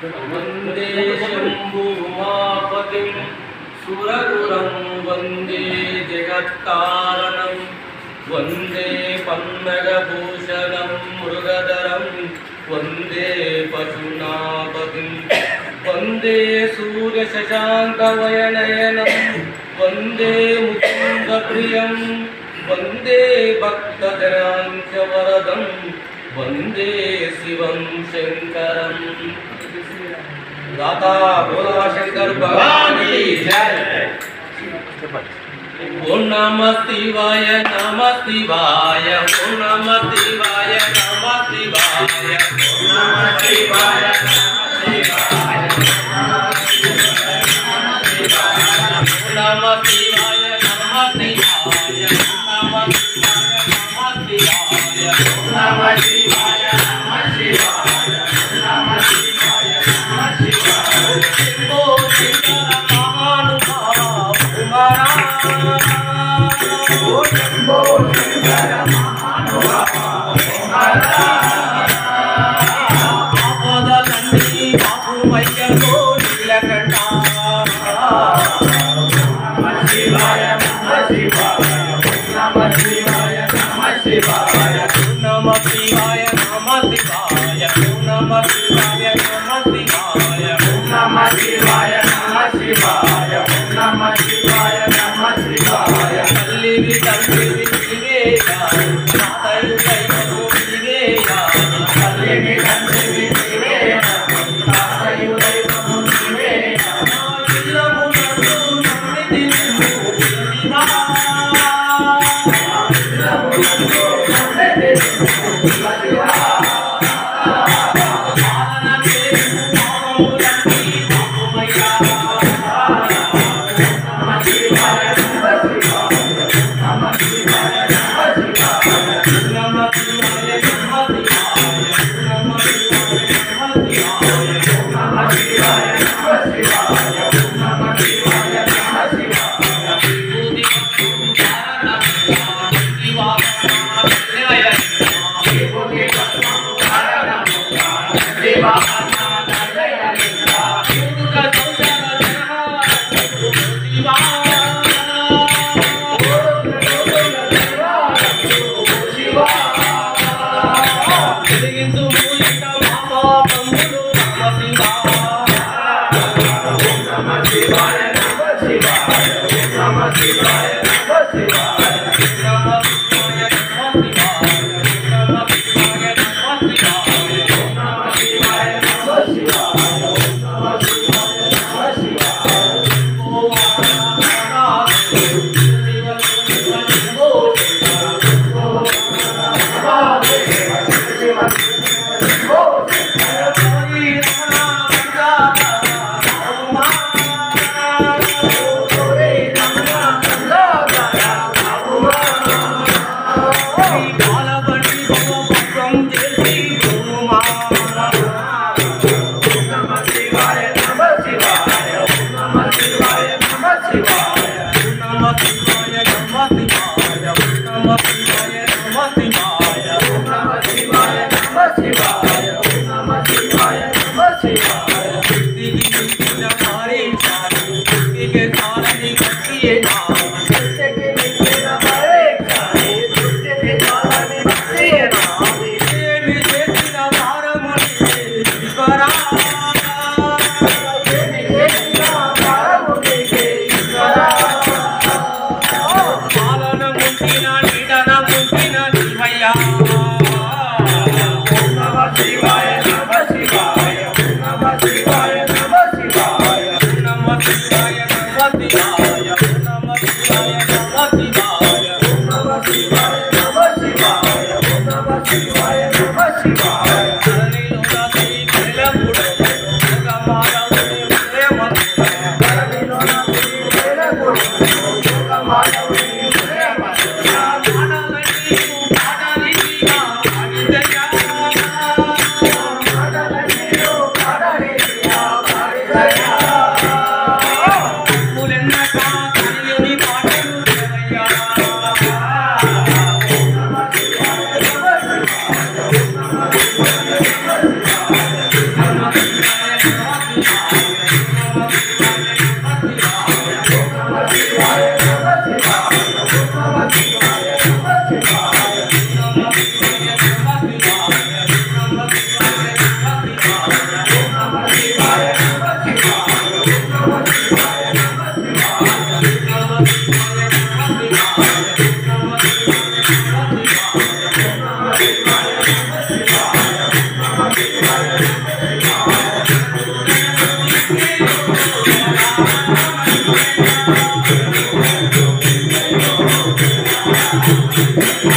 वंदे शंभु उमापतिं सुरगुरं वंदे जगत्तारणं वंदे पन्नगभूषणं मृगधरं वंदे पशुनापतिं वंदे सूर्यशशाङ्कवयनयनं वंदे मुकुन्दप्रियं वंदे भक्तजनांच वरदं वंदे शिवं शंकरं। दाता भोला शंकर भगवान की जय। ओम नमः शिवाय नमः शिवाय ओम नमः शिवाय नमः शिवाय ओम नमः शिवाय नमः शिवाय नमः शिवाय नमः शिवाय नमः शिवाय नमः शिवाय नमः शिवाय नमः शिवाय नमः शिवाय शंभो शंकर महानुभाव कुमारा ओ शंभो शंकर महानुभाव कुमारा आपदलन्नी बाहुमय्यको नीलकण्ठा नमः शिवाय नमः शिवाय नमः शिवाय नमः शिवाय नमः शिवाय नमः शिवाय नमः शिवाय नमः शिवाय नमः शिवाय नमः शिवाय नमः शिवाय नमः शिवाय कल्लिवि तल्लिवि शिवेया मातयु दैवो शिवेया कल्लिवि तल्लिवि शिवेया मातयु दैवो शिवेया इल्लमु नन्नु नम्मिति Shiva इल्लमु नन्नु नम्मिति Shiva Come on. Jai